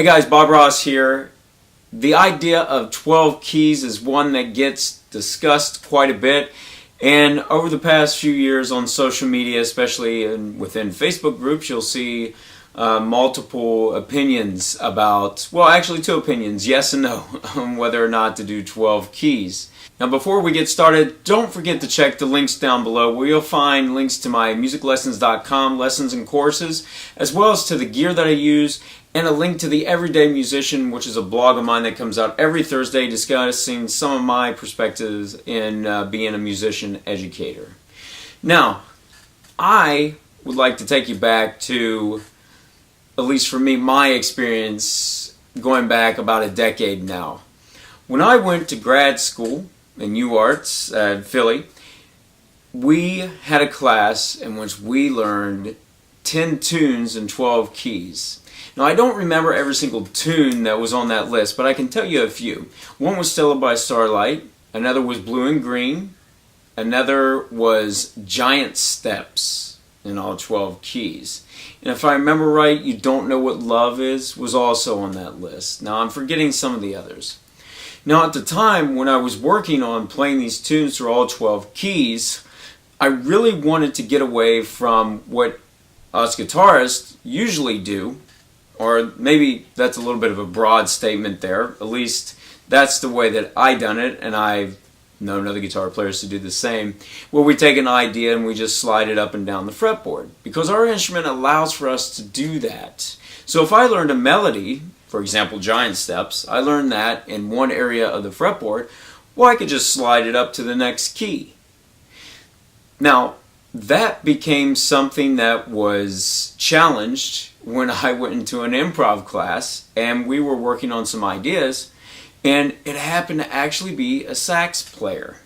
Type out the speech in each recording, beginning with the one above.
guys, Bob Ross here. The idea of 12 keys is one that gets discussed quite a bit, and over the past few years on social media, especially within Facebook groups, you'll see multiple opinions about, well, actually two opinions, yes and no, on whether or not to do 12 keys. Now before we get started, don't forget to check the links down below where you'll find links to my musiclessons.com lessons and courses, as well as to the gear that I use, and a link to the Everyday Musician, which is a blog of mine that comes out every Thursday discussing some of my perspectives in being a musician educator. Now, I would like to take you back to, at least for me, my experience going back about a decade now. When I went to grad school in UArts at Philly, we had a class in which we learned 10 tunes and 12 keys. Now, I don't remember every single tune that was on that list, but I can tell you a few. One was Stella by Starlight, another was Blue and Green, another was Giant Steps in all 12 keys. And if I remember right, You Don't Know What Love Is was also on that list. Now, I'm forgetting some of the others. Now, at the time when I was working on playing these tunes through all 12 keys, I really wanted to get away from what us guitarists usually do, or maybe that's a little bit of a broad statement there. At least that's the way that I done it, and I've known other guitar players to do the same, where we take an idea and we just slide it up and down the fretboard, because our instrument allows for us to do that. So if I learned a melody, for example Giant Steps, I learned that in one area of the fretboard, well, I could just slide it up to the next key. Now, that became something that was challenged when I went into an improv class and we were working on some ideas, and it happened to actually be a sax player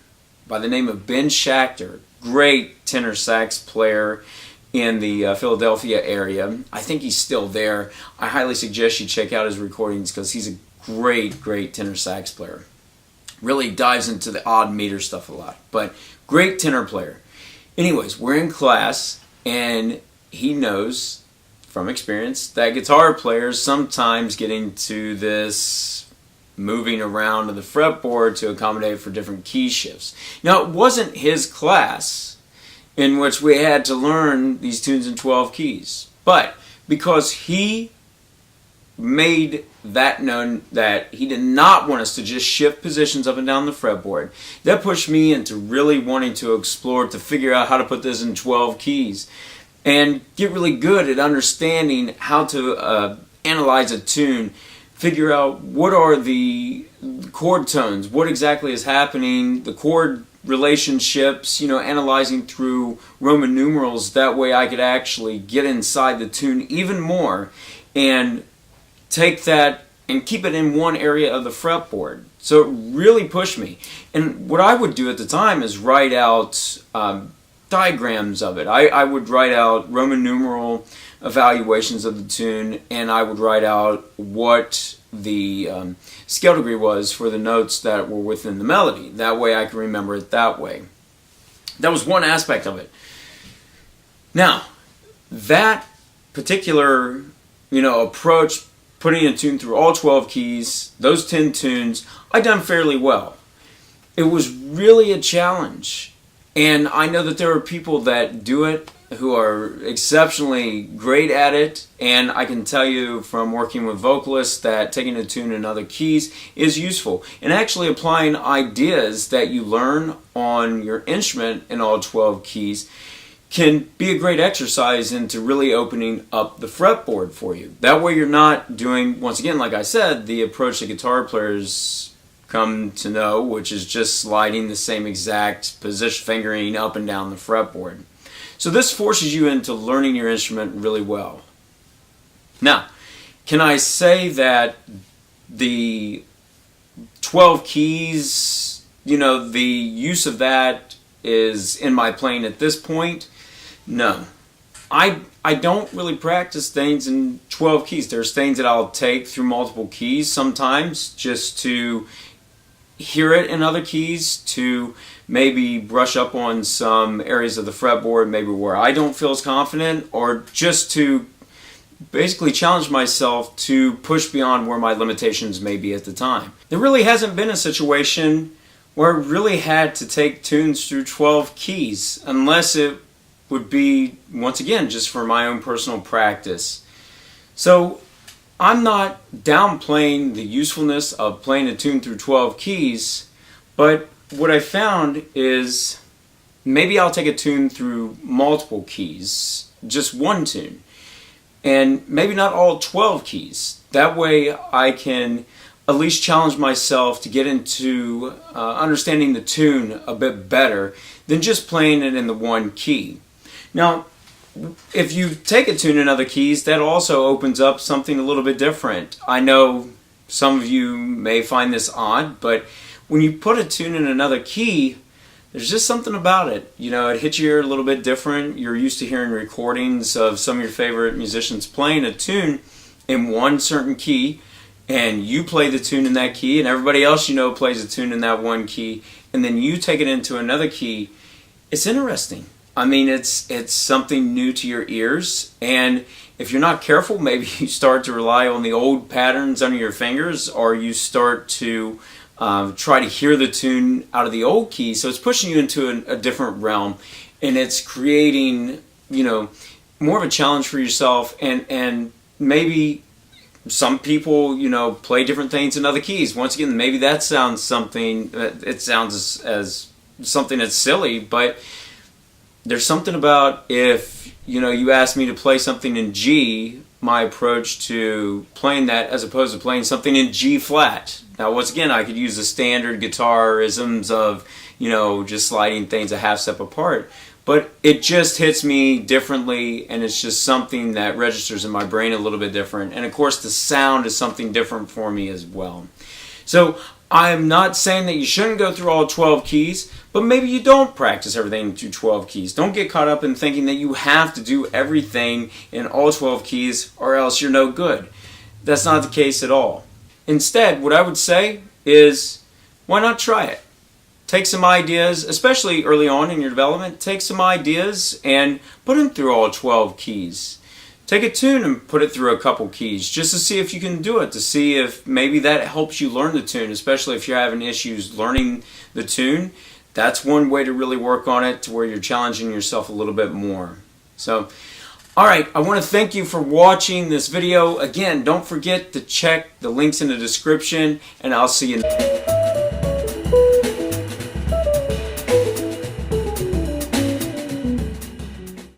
by the name of Ben Schachter, great tenor sax player in the Philadelphia area. I think he's still there. I highly suggest you check out his recordings because he's a great tenor sax player. Really dives into the odd meter stuff a lot, but great tenor player. Anyways, we're in class and he knows from experience that guitar players sometimes get into this moving around of the fretboard to accommodate for different key shifts. Now, it wasn't his class in which we had to learn these tunes in 12 keys, but because he made that known that he did not want us to just shift positions up and down the fretboard, that pushed me into really wanting to explore, to figure out how to put this in 12 keys and get really good at understanding how to analyze a tune, figure out what are the chord tones, what exactly is happening, the chord relationships, analyzing through Roman numerals. That way I could actually get inside the tune even more and take that and keep it in one area of the fretboard. So it really pushed me. And what I would do at the time is write out diagrams of it. I would write out Roman numeral evaluations of the tune, and I would write out what the scale degree was for the notes that were within the melody. That way I can remember it that way. That was one aspect of it. Now, that particular approach, putting a tune through all 12 keys, those 10 tunes, I done fairly well. It was really a challenge. And I know that there are people that do it who are exceptionally great at it, and I can tell you from working with vocalists that taking a tune in other keys is useful. And actually applying ideas that you learn on your instrument in all 12 keys can be a great exercise into really opening up the fretboard for you. That way you're not doing, once again, like I said, the approach that guitar players come to know, which is just sliding the same exact position, fingering up and down the fretboard. So this forces you into learning your instrument really well. Now, can I say that the 12 keys, the use of that is in my playing at this point? No. I don't really practice things in 12 keys. There's things that I'll take through multiple keys sometimes just to hear it in other keys, to maybe brush up on some areas of the fretboard maybe where I don't feel as confident, or just to basically challenged myself to push beyond where my limitations may be at the time. There really hasn't been a situation where I really had to take tunes through 12 keys, unless it would be, once again, just for my own personal practice. So I'm not downplaying the usefulness of playing a tune through 12 keys, but what I found is maybe I'll take a tune through multiple keys, just one tune, and maybe not all 12 keys. That way I can at least challenge myself to get into understanding the tune a bit better than just playing it in the one key. Now, if you take a tune in other keys, that also opens up something a little bit different. I know some of you may find this odd, but when you put a tune in another key, there's just something about it. You know, it hits your ear a little bit different. You're used to hearing recordings of some of your favorite musicians playing a tune in one certain key, and you play the tune in that key, and everybody else you know plays a tune in that one key, and then you take it into another key. It's interesting. I mean, it's something new to your ears, and if you're not careful, maybe you start to rely on the old patterns under your fingers, or you start to try to hear the tune out of the old key. So it's pushing you into a different realm, and it's creating, you know, more of a challenge for yourself. And maybe some people, you know, play different things in other keys. Once again, maybe that sounds something. It sounds as something that's silly, but there's something about, if you know, you ask me to play something in G, my approach to playing that as opposed to playing something in G flat. Now, once again, I could use the standard guitarisms of, you know, just sliding things a half step apart, but it just hits me differently, and it's just something that registers in my brain a little bit different. And of course, the sound is something different for me as well. So I'm not saying that you shouldn't go through all 12 keys, but maybe you don't practice everything through 12 keys. Don't get caught up in thinking that you have to do everything in all 12 keys or else you're no good. That's not the case at all. Instead, what I would say is, why not try it? Take some ideas, especially early on in your development, take some ideas and put them through all 12 keys. Take a tune and put it through a couple keys just to see if you can do it, to see if maybe that helps you learn the tune, especially if you're having issues learning the tune. That's one way to really work on it, to where you're challenging yourself a little bit more. So, alright, I want to thank you for watching this video. Again, don't forget to check the links in the description, and I'll see you next time.